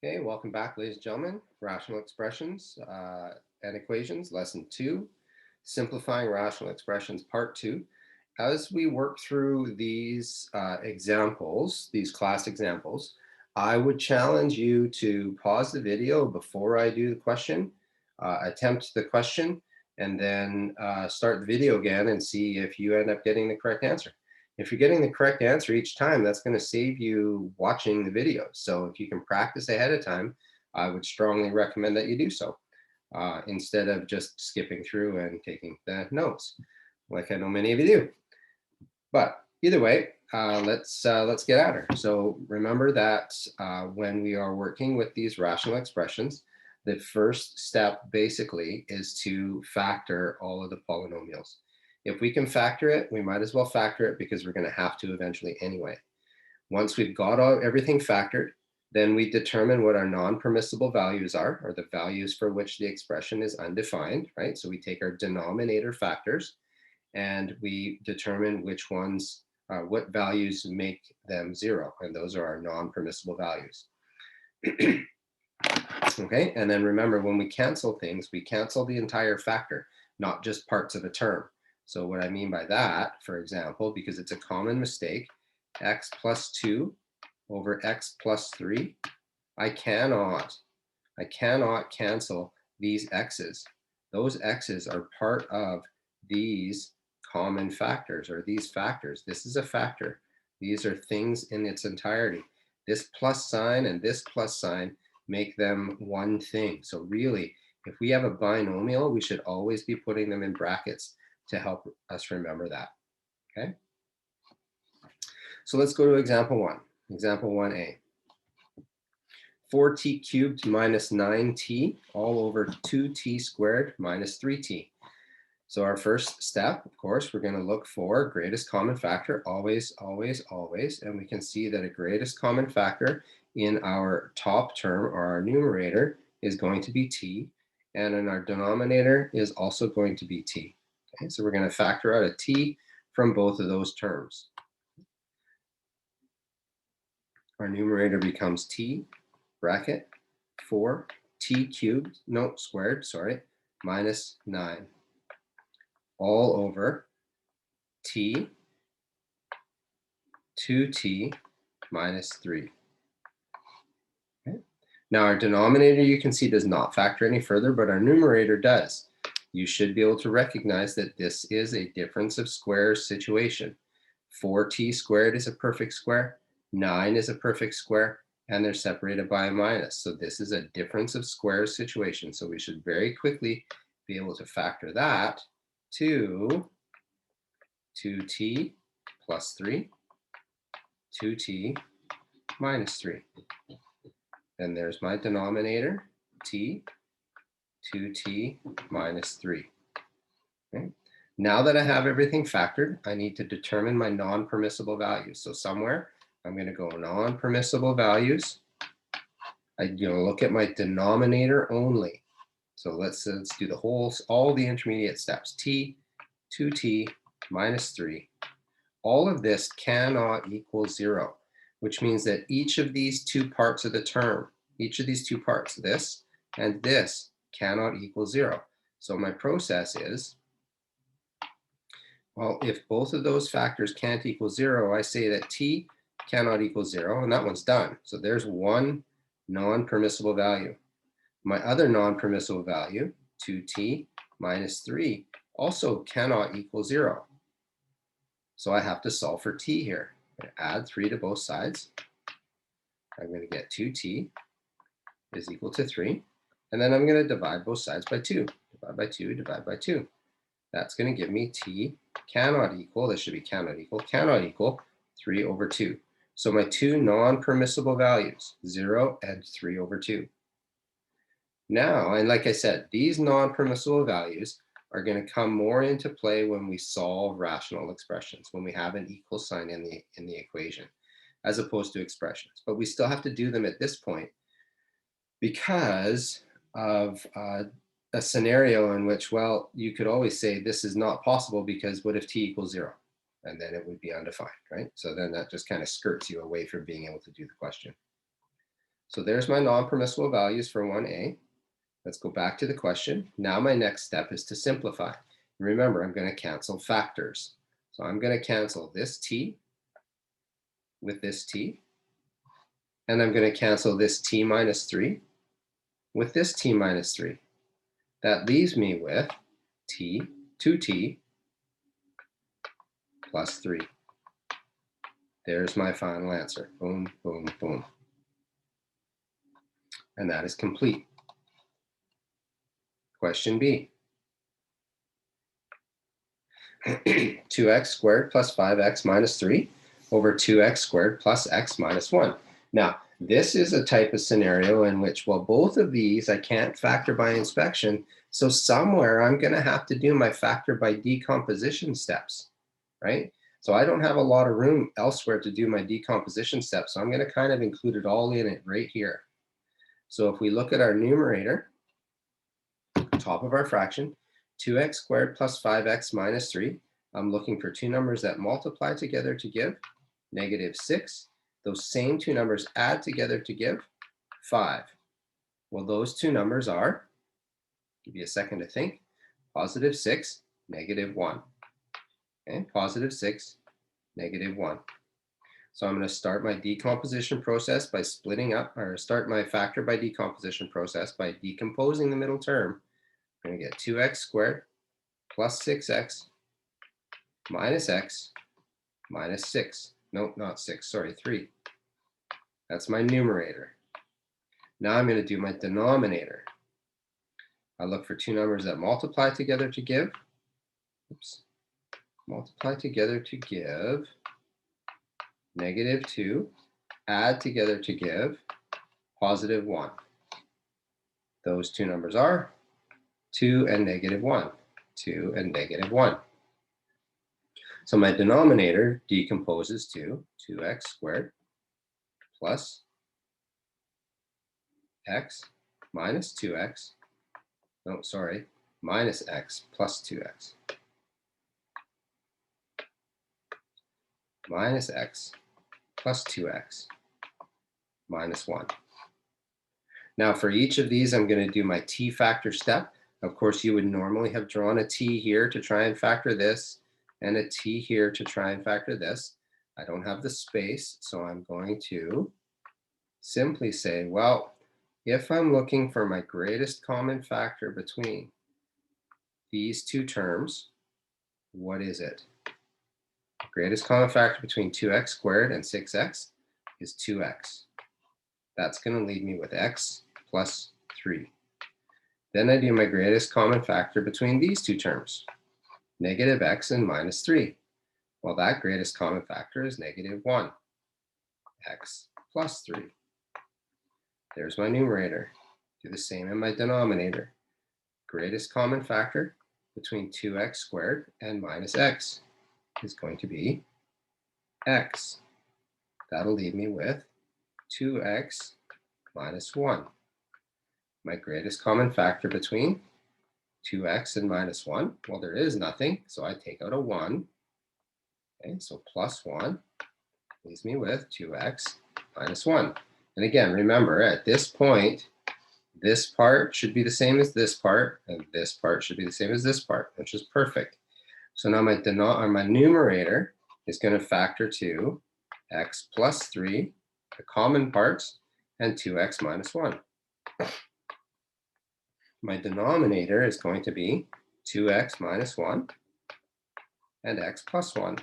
Okay, welcome back, ladies and gentlemen. Rational expressions and equations, lesson 2, simplifying rational expressions, part 2. As we work through these examples, these class examples, I would challenge you to pause the video before I do the question, attempt the question, and then start the video again and see if you end up getting the correct answer. If you're getting the correct answer each time, that's going to save you watching the video. So if you can practice ahead of time, I would strongly recommend that you do so instead of just skipping through and taking the notes, like I know many of you do. But either way, let's get at her. So remember that when we are working with these rational expressions, the first step basically is to factor all of the polynomials. If we can factor it, we might as well factor it because we're going to have to eventually anyway. Once we've got everything factored, then we determine what our non-permissible values are, or the values for which the expression is undefined, right? So we take our denominator factors and we determine which ones, what values make them 0, and those are our non-permissible values. Okay, and then remember, when we cancel things, we cancel the entire factor, not just parts of a term. So what I mean by that, for example, because it's a common mistake, x plus 2 over x plus 3, I cannot cancel these x's. Those x's are part of these common factors, or these factors. This is a factor. These are things in its entirety. This plus sign and this plus sign make them one thing. So really, if we have a binomial, we should always be putting them in brackets to help us remember that, okay? So let's go to example 1, example 1a. 4t cubed minus 9t all over 2t squared minus 3t. So our first step, of course, we're going to look for greatest common factor, always, always, always. And we can see that a greatest common factor in our top term, or our numerator, is going to be t. And in our denominator is also going to be t. Okay, so we're going to factor out a t from both of those terms. Our numerator becomes t, bracket, 4t cubed, no, squared, sorry, minus 9, all over t, 2t minus 3. Okay. Now our denominator, you can see, does not factor any further, but our numerator does. You should be able to recognize that this is a difference of squares situation. 4t squared is a perfect square, 9 is a perfect square, and they're separated by a minus. So this is a difference of squares situation. So we should very quickly be able to factor that to 2t plus 3, 2t minus 3. And there's my denominator, t, 2t minus 3. Okay. Now that I have everything factored, I need to determine my non-permissible values. So somewhere I'm going to go non-permissible values. I'm going to look at my denominator only. So let's do all the intermediate steps. T, 2t minus 3. All of this cannot equal 0, which means that each of these two parts of the term, each of these two parts, this and this, cannot equal 0. So my process is, well, if both of those factors can't equal 0, I say that t cannot equal 0, and that one's done. So there's one non-permissible value. My other non-permissible value, 2t minus 3, also cannot equal 0. So I have to solve for t here. I'm going to add 3 to both sides. I'm going to get 2t is equal to 3. And then I'm going to divide both sides by 2. Divide by 2, divide by 2. That's going to give me t cannot equal, this should be cannot equal 3 over 2. So my two non-permissible values, 0 and 3 over 2. Now, and like I said, these non-permissible values are going to come more into play when we solve rational expressions, when we have an equal sign in the equation, as opposed to expressions. But we still have to do them at this point because of a scenario in which, well, you could always say this is not possible because what if t equals 0? And then it would be undefined, right? So then that just kind of skirts you away from being able to do the question. So there's my non-permissible values for 1a. Let's go back to the question. Now my next step is to simplify. Remember, I'm going to cancel factors. So I'm going to cancel this t with this t. And I'm going to cancel this t minus 3 with this t minus 3. That leaves me with 2t plus 3. There's my final answer. Boom, boom, boom. And that is complete. Question B. 2x squared plus 5x minus 3 over 2x squared plus x minus 1. Now, this is a type of scenario in which, well, both of these I can't factor by inspection, so somewhere I'm going to have to do my factor by decomposition steps, right? So I don't have a lot of room elsewhere to do my decomposition steps, so I'm going to kind of include it all in it right here. So if we look at our numerator, top of our fraction, 2x squared plus 5x minus 3. I'm looking for two numbers that multiply together to give -6. Those same two numbers add together to give 5. Well, those two numbers are, give you a second to think, +6, -1. Okay, +6, -1. So I'm going to start my decomposition process by splitting up, or start my factor by decomposition process by decomposing the middle term. I'm going to get 2x squared plus 6x minus x minus 6. No, not 6, sorry, 3. That's my numerator. Now I'm going to do my denominator. I look for two numbers that multiply together to give, multiply together to give -2, add together to give +1. Those two numbers are 2 and -1, 2 and -1. So my denominator decomposes to 2x squared plus x minus 2x, no, sorry, minus x plus 2x, minus x plus 2x minus 1. Now for each of these, I'm going to do my t factor step. Of course, you would normally have drawn a t here to try and factor this, and a t here to try and factor this. I don't have the space, so I'm going to simply say, well, if I'm looking for my greatest common factor between these two terms, what is it? Greatest common factor between 2x squared and 6x is 2x. That's going to leave me with x plus 3. Then I do my greatest common factor between these two terms, -x and -3. Well, that greatest common factor is -1, x plus 3. There's my numerator. Do the same in my denominator. Greatest common factor between 2x squared and minus x is going to be x. That'll leave me with 2x minus 1. My greatest common factor between 2x and minus 1, well, there is nothing, so I take out a 1. Okay, so plus 1 leaves me with 2x minus 1. And again, remember, at this point, this part should be the same as this part, and this part should be the same as this part, which is perfect. So now my numerator is going to factor to x plus 3, the common parts, and 2x minus 1. My denominator is going to be 2x minus 1 and x plus 1.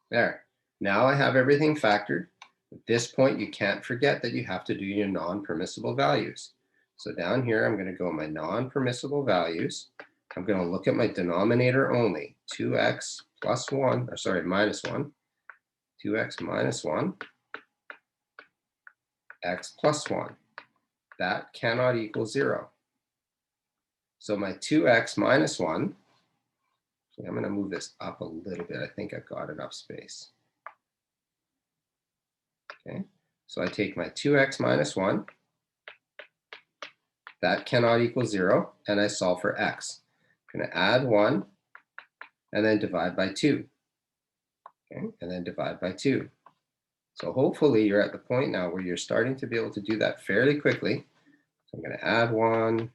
There. Now I have everything factored. At this point, you can't forget that you have to do your non-permissible values. So down here, I'm going to go my non-permissible values. I'm going to look at my denominator only, 2x plus 1, or sorry, minus 1, 2x minus 1, x plus 1. That cannot equal 0. So my 2x minus 1, I'm going to move this up a little bit. I think I've got enough space. Okay, so I take my 2x minus 1. That cannot equal 0, and I solve for x. I'm going to add 1, and then divide by 2. Okay, and then divide by 2. So hopefully you're at the point now where you're starting to be able to do that fairly quickly. So I'm going to add 1.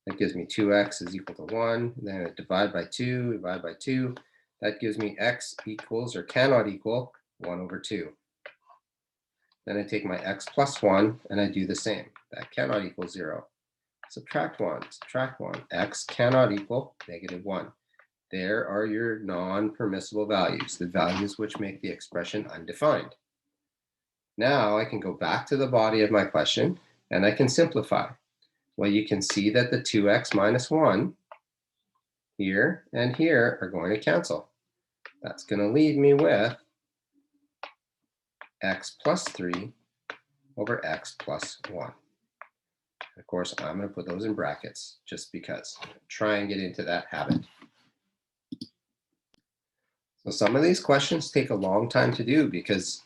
That gives me 2x is equal to 1. Then I divide by 2, divide by 2. That gives me x equals or cannot equal 1 over 2. Then I take my x plus 1 and I do the same. That cannot equal 0. Subtract 1, subtract 1. X cannot equal -1. There are your non-permissible values, the values which make the expression undefined. Now I can go back to the body of my question and I can simplify. Well, you can see that the 2x minus 1 here and here are going to cancel. That's going to leave me with x plus 3 over x plus 1. Of course, I'm going to put those in brackets just because. Try and get into that habit. So some of these questions take a long time to do because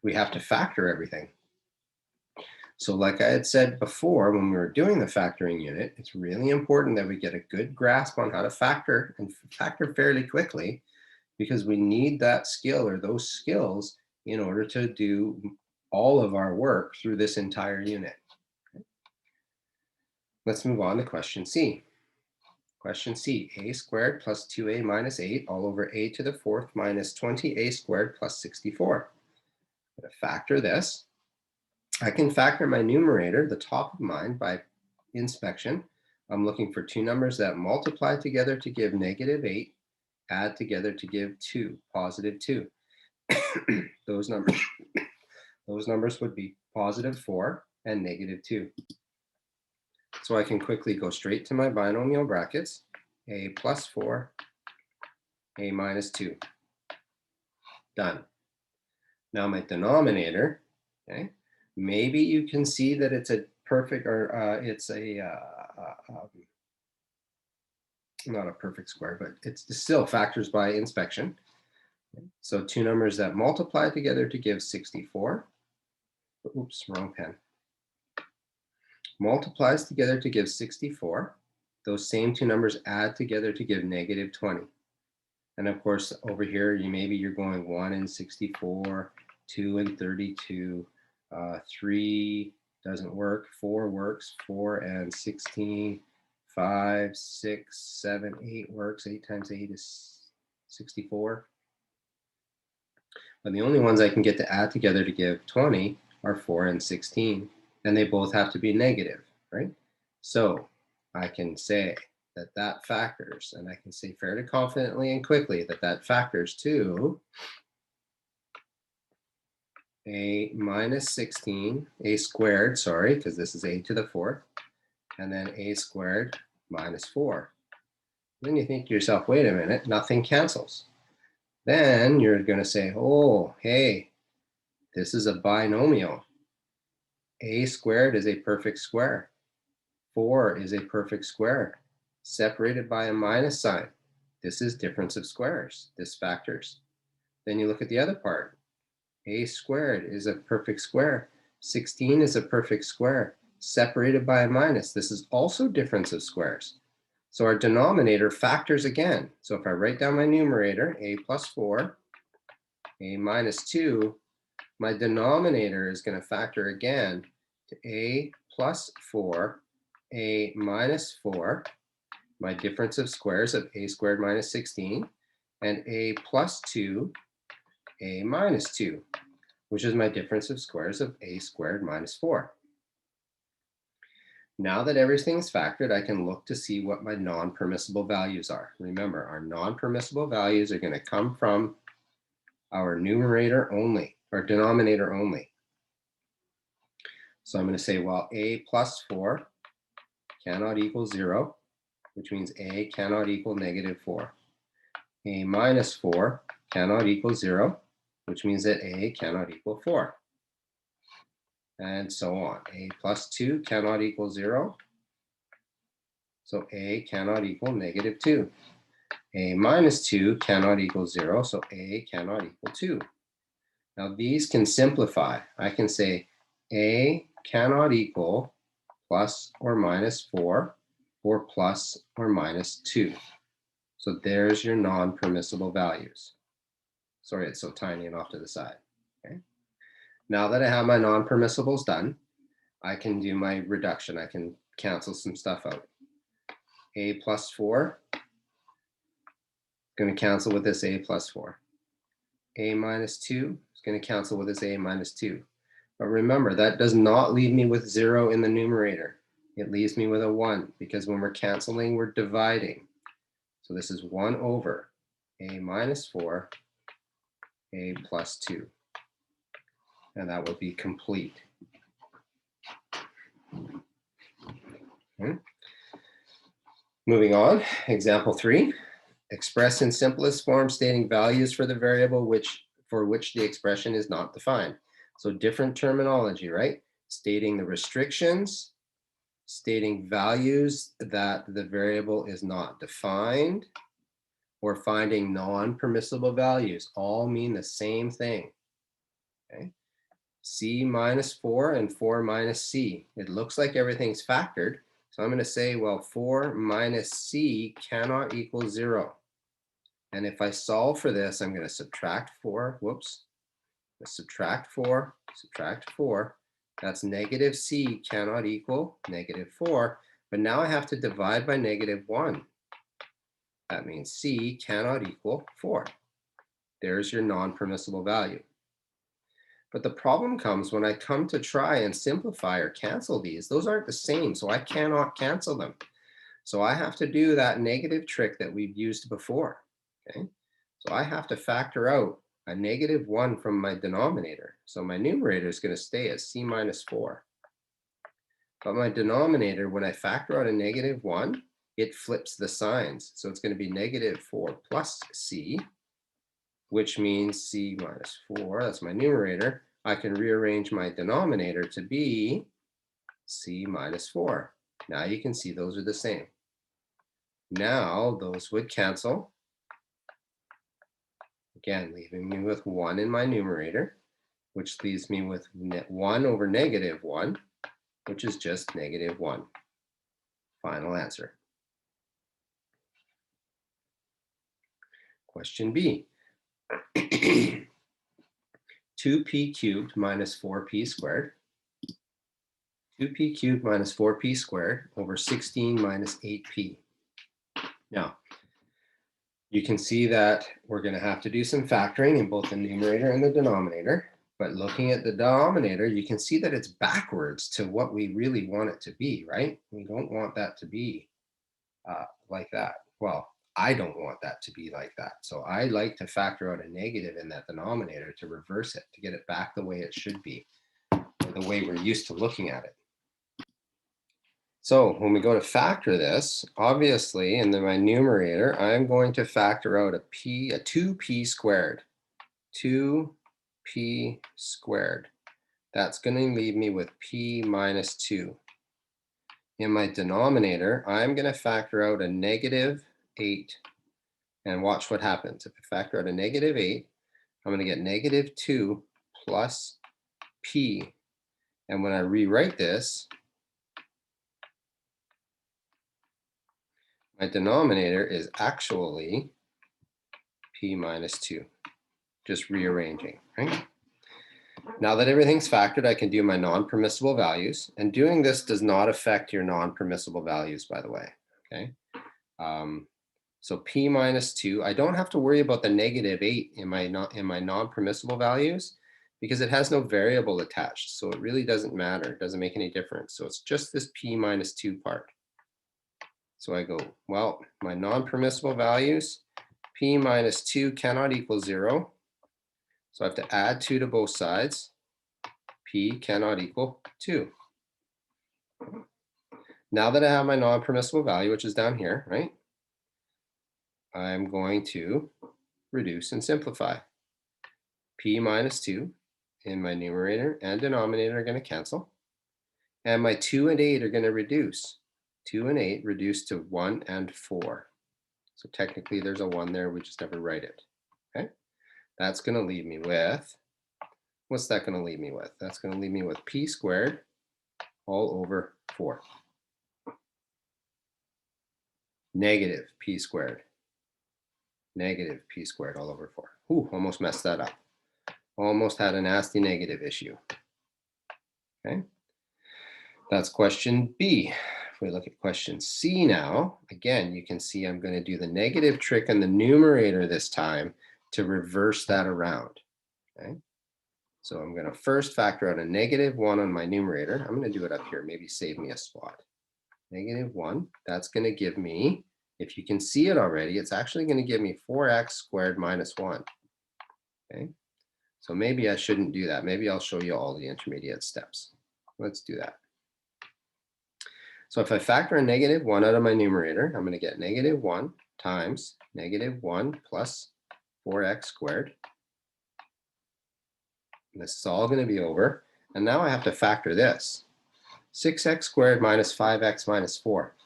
we have to factor everything. So like I had said before, when we were doing the factoring unit, it's really important that we get a good grasp on how to factor and factor fairly quickly, because we need that skill or those skills in order to do all of our work through this entire unit. Let's move on to question C. Question C, a squared plus 2a minus 8 all over a to the 4th minus 20a squared plus 64. I'm going to factor this. I can factor my numerator, the top of mine, by inspection. I'm looking for two numbers that multiply together to give -8, add together to give 2, positive 2. Those numbers would be positive 4 and negative 2. So I can quickly go straight to my binomial brackets, a plus 4, a minus 2. Done. Now my denominator, okay, maybe you can see that it's a perfect, or it's a, not a perfect square, but it's still factors by inspection. So two numbers that multiply together to give 64. Oops, wrong pen. Multiplies together to give 64. Those same two numbers add together to give -20. And of course, over here, maybe you're going 1 and 64, 2 and 32, 3 doesn't work, 4 works, 4 and 16, 5, 6, 7, 8 works. 8 times 8 is 64. But the only ones I can get to add together to give 20 are 4 and 16, and they both have to be negative, right? So I can say that factors, and I can say fairly confidently and quickly that factors to a minus 16, a squared, sorry, because this is a to the 4th, and then a squared minus 4. Then you think to yourself, wait a minute, nothing cancels. Then you're going to say, oh, hey, this is a binomial. A squared is a perfect square. 4 is a perfect square, separated by a minus sign. This is difference of squares. This factors. Then you look at the other part. A squared is a perfect square. 16 is a perfect square, separated by a minus. This is also difference of squares. So our denominator factors again. So if I write down my numerator, a plus 4, a minus 2, my denominator is going to factor again to a plus 4, a minus 4, my difference of squares of a squared minus 16, and a plus 2, a minus 2, which is my difference of squares of a squared minus 4. Now that everything's factored, I can look to see what my non-permissible values are. Remember, our non-permissible values are going to come from our numerator only, or denominator only. So I'm going to say, well, a plus 4 cannot equal 0, which means a cannot equal -4. A minus 4 cannot equal 0, which means that a cannot equal 4. And so on. A plus 2 cannot equal 0, so a cannot equal -2. A minus 2 cannot equal 0, so a cannot equal 2. Now these can simplify. I can say a cannot equal plus or minus 4 or plus or minus 2. So there's your non-permissible values. Sorry, it's so tiny and off to the side. Okay. Now that I have my non-permissibles done, I can do my reduction. I can cancel some stuff out. A plus 4 is going to cancel with this A plus 4. A minus 2 is going to cancel with this A minus 2. But remember, that does not leave me with 0 in the numerator. It leaves me with a 1 because when we're canceling, we're dividing. So this is 1 over A minus 4, A plus 2. And that will be complete. Okay. Moving on, example 3. Express in simplest form stating values for the variable for which the expression is not defined. So different terminology, right? Stating the restrictions, stating values that the variable is not defined, or finding non-permissible values all mean the same thing. Okay. C minus 4 and 4 minus C. It looks like everything's factored. So I'm going to say, well, 4 minus C cannot equal 0. And if I solve for this, I'm going to subtract 4. Whoops. Subtract 4, subtract 4. That's negative C cannot equal negative 4. But now I have to divide by negative 1. That means C cannot equal 4. There's your non-permissible value. But the problem comes when I come to try and simplify or cancel these. Those aren't the same, so I cannot cancel them. So I have to do that negative trick that we've used before. Okay? So I have to factor out a negative 1 from my denominator. So my numerator is going to stay as C minus 4. But my denominator, when I factor out a negative 1, it flips the signs. So it's going to be negative 4 plus C, which means C minus 4. That's my numerator. I can rearrange my denominator to be C minus 4. Now you can see those are the same. Now those would cancel. Again, leaving me with 1 in my numerator, which leaves me with 1 over negative 1, which is just negative 1. Final answer. Question B. 2p cubed minus 4p squared. 2p cubed minus 4p squared over 16 minus 8p. Now, you can see that we're going to have to do some factoring in both the numerator and the denominator. But looking at the denominator, you can see that it's backwards to what we really want it to be, right? We don't want that to be like that. Well, I don't want that to be like that. So I like to factor out a negative in that denominator to reverse it, to get it back the way it should be, or the way we're used to looking at it. So when we go to factor this, obviously in my numerator, I'm going to factor out a 2p squared. 2p squared. That's going to leave me with p minus 2. In my denominator, I'm going to factor out a negative 8. And watch what happens. If I factor out a negative 8, I'm going to get negative 2 plus p. And when I rewrite this, my denominator is actually p minus 2. Just rearranging, right? Now that everything's factored, I can do my non-permissible values. And doing this does not affect your non-permissible values, by the way, okay? So p minus 2, I don't have to worry about the negative 8 in my non-permissible values because it has no variable attached. So it really doesn't matter. It doesn't make any difference. So it's just this p minus 2 part. So I go, well, my non-permissible values, p minus 2 cannot equal 0. So I have to add 2 to both sides. P cannot equal 2. Now that I have my non-permissible value, which is down here, right? I'm going to reduce and simplify. P minus 2 in my numerator and denominator are going to cancel. And my 2 and 8 are going to reduce. 2 and 8 reduce to 1 and 4. So technically there's a 1 there, we just never write it. Okay? That's going to leave me with, what's that going to leave me with? That's going to leave me with p squared all over 4. Negative p squared. negative p squared all over 4. Ooh, almost messed that up. Almost had a nasty negative issue. Okay, that's question B. If we look at question C now, again, you can see I'm going to do the negative trick in the numerator this time to reverse that around. Okay, so I'm going to first factor out a -1 on my numerator. I'm going to do it up here, maybe save me a spot. -1, that's going to give me, if you can see it already, it's actually going to give me 4x squared minus 1. Okay, so maybe I shouldn't do that. Maybe I'll show you all the intermediate steps. Let's do that. So if I factor a -1 out of my numerator, I'm going to get -1 times -1 plus 4x squared. And this is all going to be over. And now I have to factor this. 6x squared minus 5x minus 4.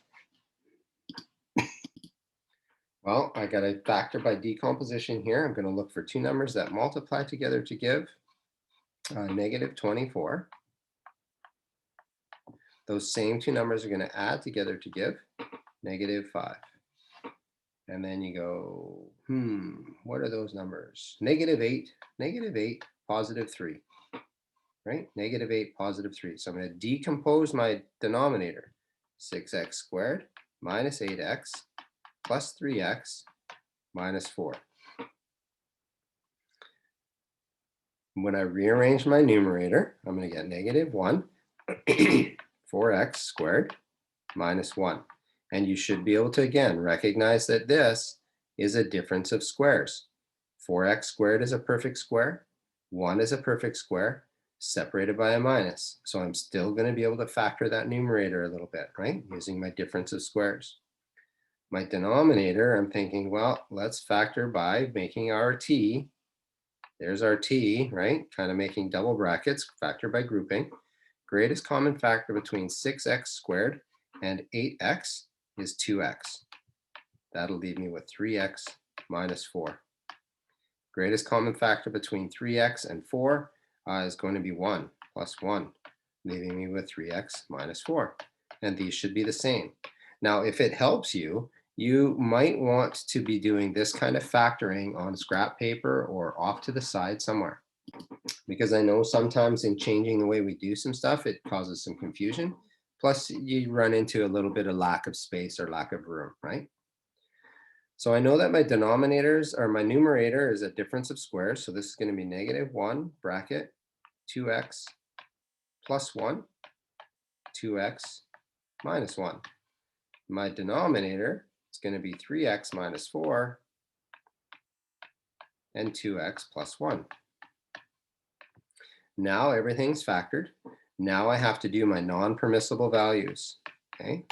Well, I got to factor by decomposition here. I'm going to look for two numbers that multiply together to give -24. Those same two numbers are going to add together to give -5. And then you go, what are those numbers? -8, +3, right? -8, +3. So I'm going to decompose my denominator. 6x squared minus 8x plus 3x minus 4. When I rearrange my numerator, I'm going to get -1, 4x squared minus 1. And you should be able to, again, recognize that this is a difference of squares. 4x squared is a perfect square. 1 is a perfect square, separated by a minus. So I'm still going to be able to factor that numerator a little bit, right? Using my difference of squares. My denominator, I'm thinking, well, let's factor by making our t. There's our t, right? Kind of making double brackets, factor by grouping. Greatest common factor between 6x squared and 8x is 2x. That'll leave me with 3x minus 4. Greatest common factor between 3x and 4 is going to be 1 plus 1, leaving me with 3x minus 4. And these should be the same. Now, if it helps you, you might want to be doing this kind of factoring on scrap paper or off to the side somewhere. Because I know sometimes in changing the way we do some stuff, it causes some confusion. Plus, you run into a little bit of lack of space or lack of room, right? So I know that my denominators, or my numerator, is a difference of squares. So this is going to be -1 bracket 2x plus 1, 2x minus 1. My denominator is going to be 3x minus 4 and 2x plus 1. Now everything's factored. Now I have to do my non-permissible values, okay?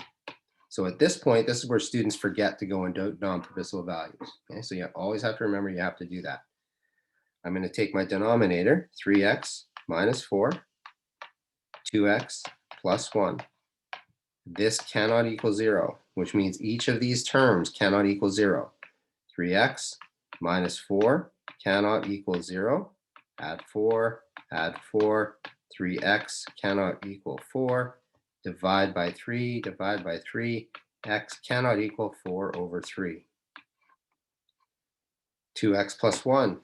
So at this point, this is where students forget to go into non-permissible values, okay? So you always have to remember you have to do that. I'm going to take my denominator, 3x minus 4, 2x plus 1. This cannot equal 0, which means each of these terms cannot equal 0. 3x minus 4 cannot equal 0. Add 4, 3x cannot equal 4. Divide by 3, x cannot equal 4 over 3. 2x plus 1,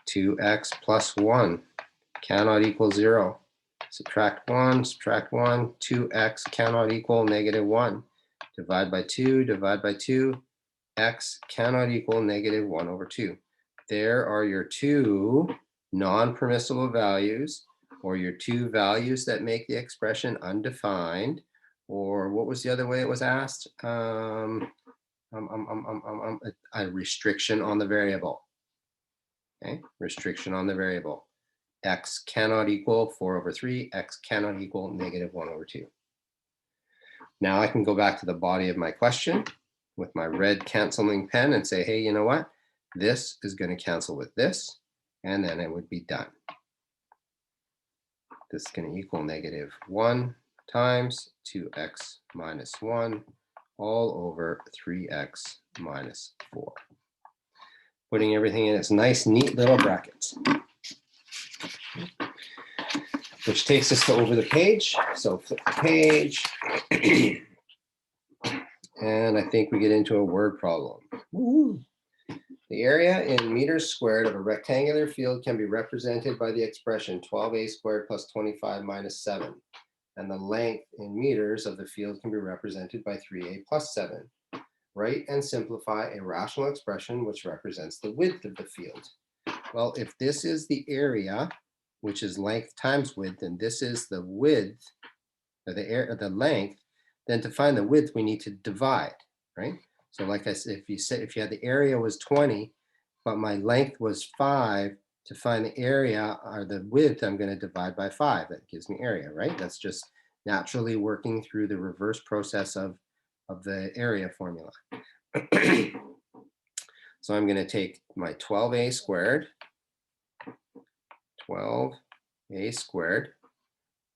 2x plus 1 cannot equal 0. Subtract 1, 2x cannot equal -1. Divide by 2, x cannot equal -1 over 2. There are your two non-permissible values, or your two values that make the expression undefined, or what was the other way it was asked? A restriction on the variable. Okay, restriction on the variable. X cannot equal 4 over 3, x cannot equal -1 over 2. Now I can go back to the body of my question with my red canceling pen and say, hey, you know what? This is going to cancel with this, and then it would be done. This is going to equal -1 times 2x minus 1 all over 3x minus 4. Putting everything in its nice, neat little brackets. Which takes us to over the page. So flip the page. And I think we get into a word problem. Woo-hoo. The area in meters squared of a rectangular field can be represented by the expression 12a squared plus 25 minus 7. And the length in meters of the field can be represented by 3a plus 7. Write and simplify a rational expression which represents the width of the field. Well, if this is the area, which is length times width, and this is the width, or the length, then to find the width, we need to divide, right? So like I said, if you had the area was 20, but my length was 5, to find the area or the width, I'm going to divide by 5. That gives me area, right? That's just naturally working through the reverse process of the area formula. So I'm going to take my 12a squared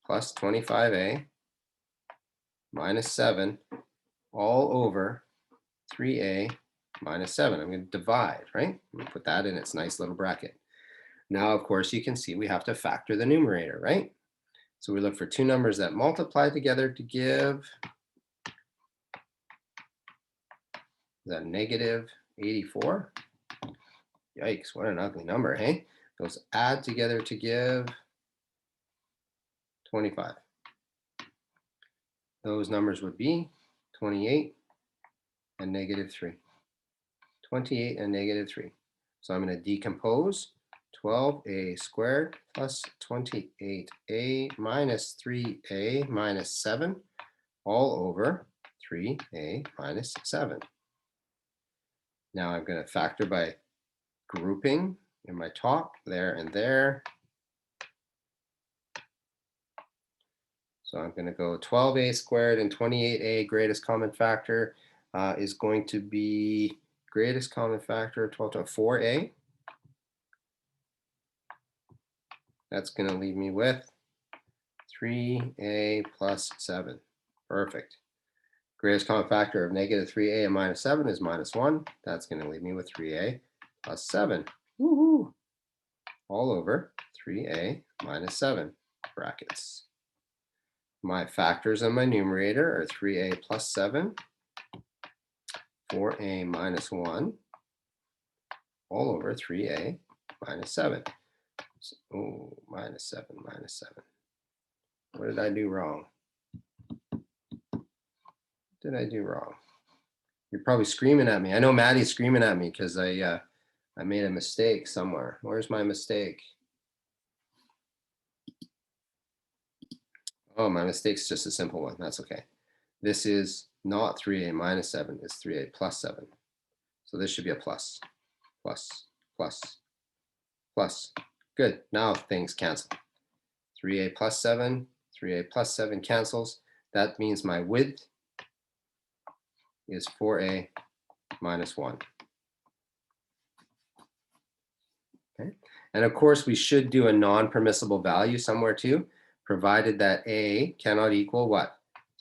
plus 25a minus 7 all over 3a minus 7. I'm going to divide, right? I'm going to put that in its nice little bracket. Now, of course, you can see we have to factor the numerator, right? So we look for two numbers that multiply together to give, is that negative 84? Yikes, what an ugly number, hey? Those add together to give 25. Those numbers would be 28 and negative 3. 28 and negative 3. So I'm going to decompose 12a squared plus 28a minus 3a minus 7 all over 3a minus 7. Now I'm going to factor by grouping in my top, there and there. So I'm going to go 12a squared and 28a greatest common factor is going to be greatest common factor 12 to 4a. That's going to leave me with 3a plus 7. Perfect. Greatest common factor of negative 3a and minus 7 is minus 1. That's going to leave me with 3a plus 7. Woohoo! All over 3a minus 7 brackets. My factors in my numerator are 3a plus 7, 4a minus 1, all over 3a minus 7. So, oh, minus 7, minus 7. What did I do wrong? What did I do wrong? You're probably screaming at me. I know Maddie's screaming at me because I made a mistake somewhere. Where's my mistake? Oh, my mistake's just a simple one. That's okay. This is not 3a minus 7. It's 3a plus 7. So this should be a plus, plus, plus, plus. Good. Now things cancel. 3a plus 7, 3a plus 7 cancels. That means my width is 4a minus 1. Okay. And of course, we should do a non-permissible value somewhere too, provided that a cannot equal what?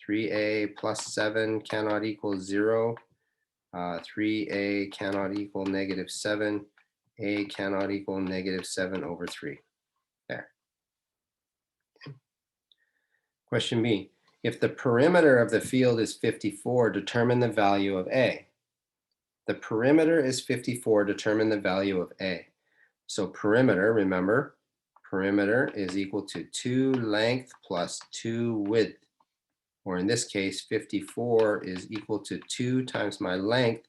3a plus 7 cannot equal 0. 3a cannot equal negative 7. A cannot equal negative 7 over 3. There. Question B. If the perimeter of the field is 54, determine the value of A. The perimeter is 54, determine the value of A. So perimeter, remember, perimeter is equal to 2 length plus 2 width. Or in this case, 54 is equal to 2 times my length,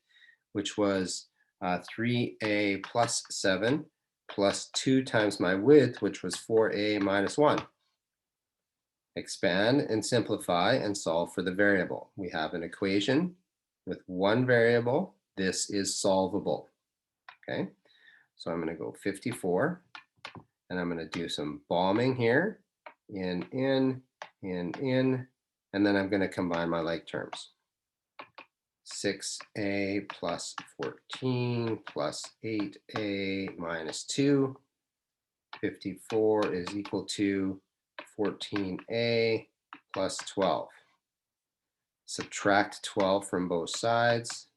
which was 3a plus 7, plus 2 times my width, which was 4a minus 1. Expand and simplify and solve for the variable. We have an equation with one variable. This is solvable. Okay, so I'm going to go 54, and I'm going to do some bombing here. In, and then I'm going to combine my like terms. 6a plus 14 plus 8a minus 2. 54 is equal to 14a plus 12. Subtract 12 from both sides.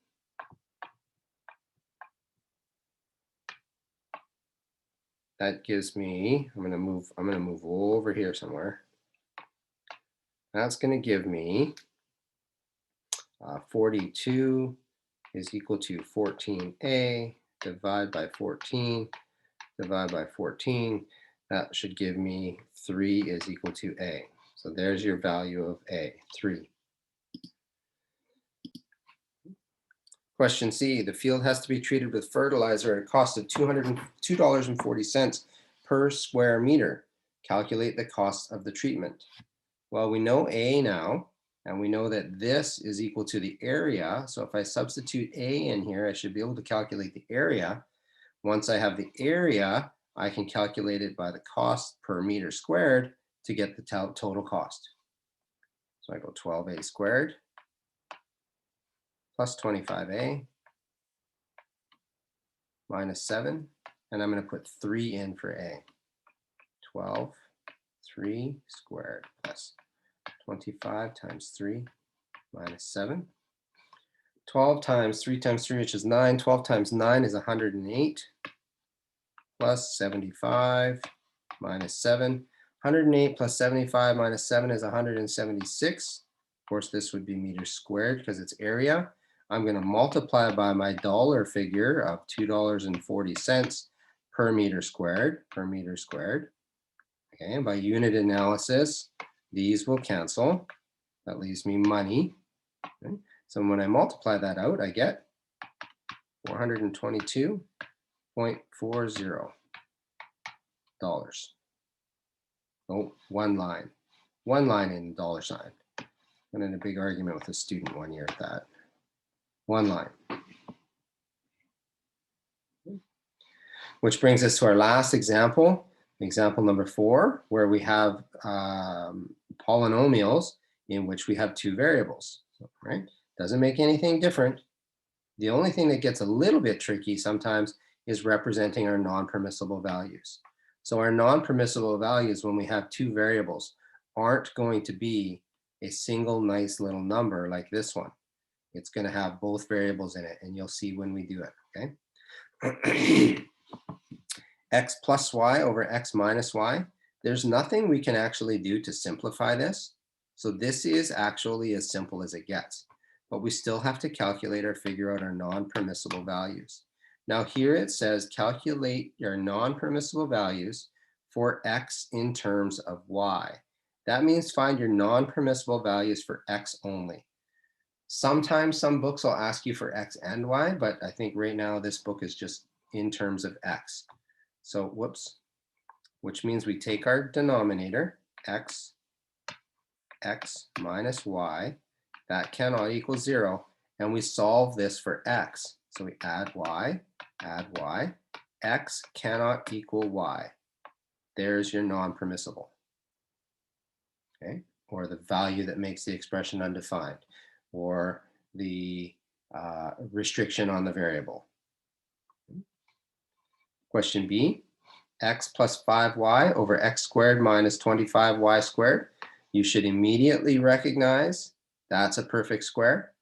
That gives me, I'm going to move over here somewhere. That's going to give me 42 is equal to 14a divide by 14, divide by 14. That should give me 3 is equal to A. So there's your value of A, 3. Question C, the field has to be treated with fertilizer at a cost of $202.40 per square meter. Calculate the cost of the treatment. Well, we know A now, and we know that this is equal to the area. So if I substitute A in here, I should be able to calculate the area. Once I have the area, I can calculate it by the cost per meter squared to get the total cost. So I go 12A squared plus 25A minus 7, and I'm going to put 3 in for A. 12, 3 squared plus 25 times 3 minus 7. 12 times 3 times 3, which is 9. 12 times 9 is 108 plus 75 minus 7. 108 plus 75 minus 7 is 176. Of course, this would be meters squared because it's area. I'm going to multiply by my dollar figure of $2.40 per meter squared, Okay, and by unit analysis, these will cancel. That leaves me money. Okay. So when I multiply that out, I get $422.40. Oh, one line in dollar sign. I'm in a big argument with a student one year at that. One line. Which brings us to our last example, example number 4, where we have polynomials in which we have 2 variables, right? Doesn't make anything different. The only thing that gets a little bit tricky sometimes is representing our non-permissible values. So our non-permissible values, when we have 2 variables, aren't going to be a single nice little number like this one. It's going to have both variables in it, and you'll see when we do it, okay? X plus y over x minus y. There's nothing we can actually do to simplify this. So this is actually as simple as it gets. But we still have to calculate or figure out our non-permissible values. Now here it says calculate your non-permissible values for x in terms of y. That means find your non-permissible values for x only. Sometimes some books will ask you for x and y, but I think right now this book is just in terms of x. So whoops, which means we take our denominator, x minus y, that cannot equal 0, and we solve this for x. So we add y, x cannot equal y. There's your non-permissible, okay? Or the value that makes the expression undefined, or the restriction on the variable. Question B, x plus 5y over x squared minus 25y squared. You should immediately recognize that's a perfect square.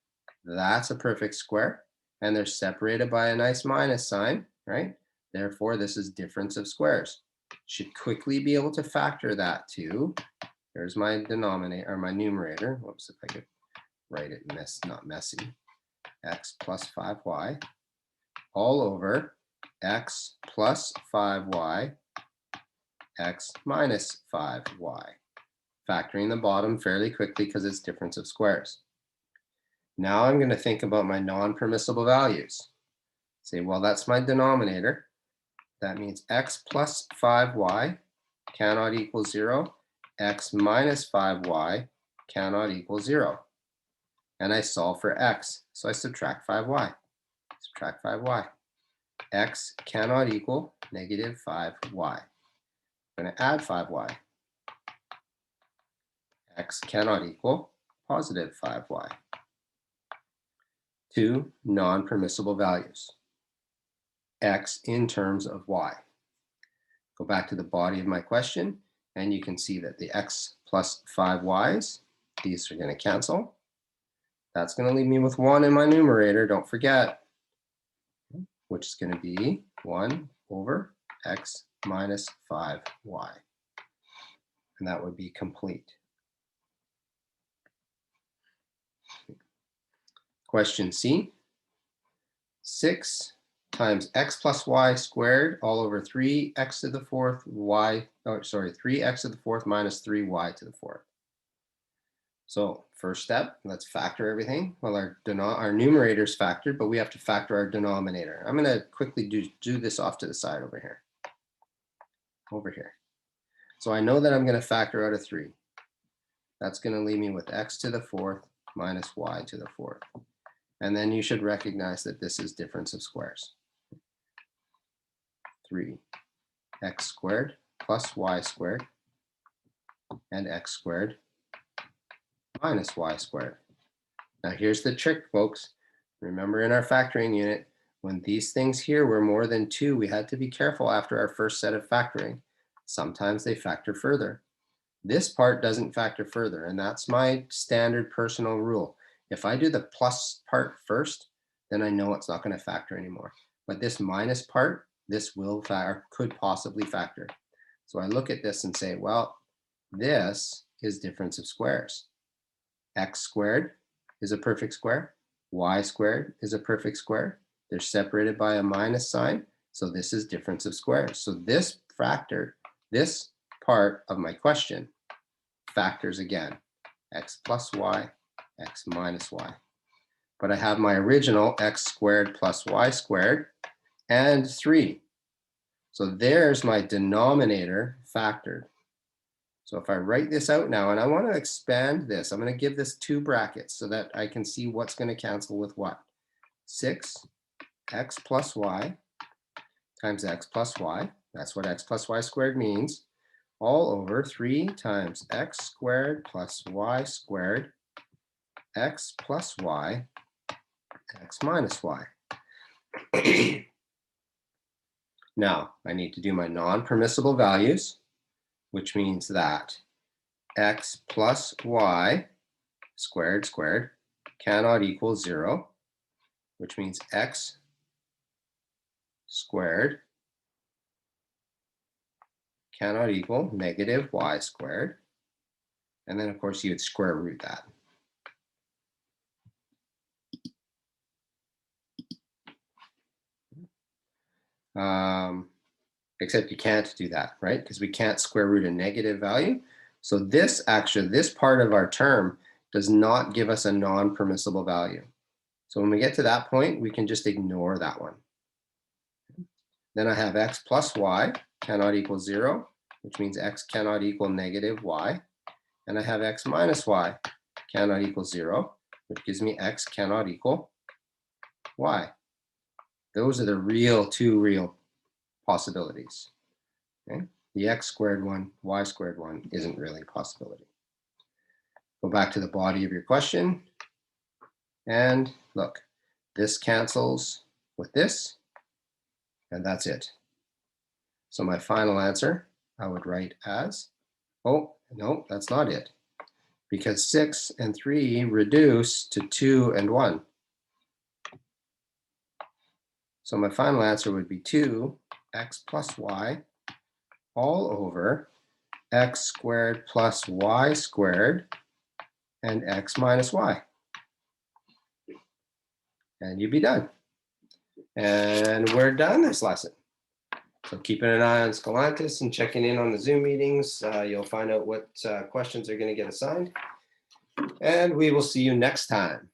That's a perfect square. And they're separated by a nice minus sign, right? Therefore, this is difference of squares. Should quickly be able to factor that to, there's my denominator, or my numerator. Whoops, if I could write it not messy. X plus 5y all over x plus 5y, x minus 5y. Factoring the bottom fairly quickly because it's difference of squares. Now I'm going to think about my non-permissible values. Say, well, that's my denominator. That means x plus 5y cannot equal 0. X minus 5y cannot equal 0. And I solve for x. So I subtract 5y. Subtract 5y. X cannot equal negative 5y. I'm going to add 5y. X cannot equal positive 5y. 2 non-permissible values. X in terms of y. Go back to the body of my question, and you can see that the x plus 5y's, these are going to cancel. That's going to leave me with 1 in my numerator, don't forget, which is going to be 1 over x minus 5y. And that would be complete. Question C, 6 times x plus y squared all over 3x to the fourth y, oh, sorry, 3x to the fourth minus 3y to the fourth. So first step, let's factor everything. Well, our numerator is factored, but we have to factor our denominator. I'm going to quickly do this off to the side over here. Over here. So I know that I'm going to factor out of 3. That's going to leave me with x to the fourth minus y to the fourth. And then you should recognize that this is difference of squares. 3x squared plus y squared and x squared minus y squared. Now here's the trick, folks. Remember in our factoring unit, when these things here were more than 2, we had to be careful after our first set of factoring. Sometimes they factor further. This part doesn't factor further, and that's my standard personal rule. If I do the plus part first, then I know it's not going to factor anymore. But this minus part, this will factor, could possibly factor. So I look at this and say, well, this is difference of squares. X squared is a perfect square. Y squared is a perfect square. They're separated by a minus sign. So this is difference of squares. So this factor, this part of my question factors again. X plus y, x minus y. But I have my original x squared plus y squared and 3. So there's my denominator factored. So if I write this out now, and I want to expand this, I'm going to give this 2 brackets so that I can see what's going to cancel with what. 6x plus y times x plus y. That's what x plus y squared means. All over 3 times x squared plus y squared, x plus y, x minus y. Now, I need to do my non-permissible values, which means that x plus y squared cannot equal 0, which means x squared cannot equal negative y squared. And then, of course, you would square root that. Except you can't do that, right? Because we can't square root a negative value. So this part of our term does not give us a non-permissible value. So when we get to that point, we can just ignore that one. Then I have x plus y cannot equal 0, which means x cannot equal negative y. And I have x minus y cannot equal 0, which gives me x cannot equal y. Those are the 2 real possibilities. Okay? The x squared one, y squared one isn't really a possibility. Go back to the body of your question. And look, this cancels with this, and that's it. So my final answer, I would write as, oh, no, that's not it. Because 6 and 3 reduce to 2 and 1. So my final answer would be 2x plus y all over x squared plus y squared and x minus y. And you'd be done. And we're done this lesson. So keeping an eye on Scholantis and checking in on the Zoom meetings, you'll find out what questions are going to get assigned. And we will see you next time.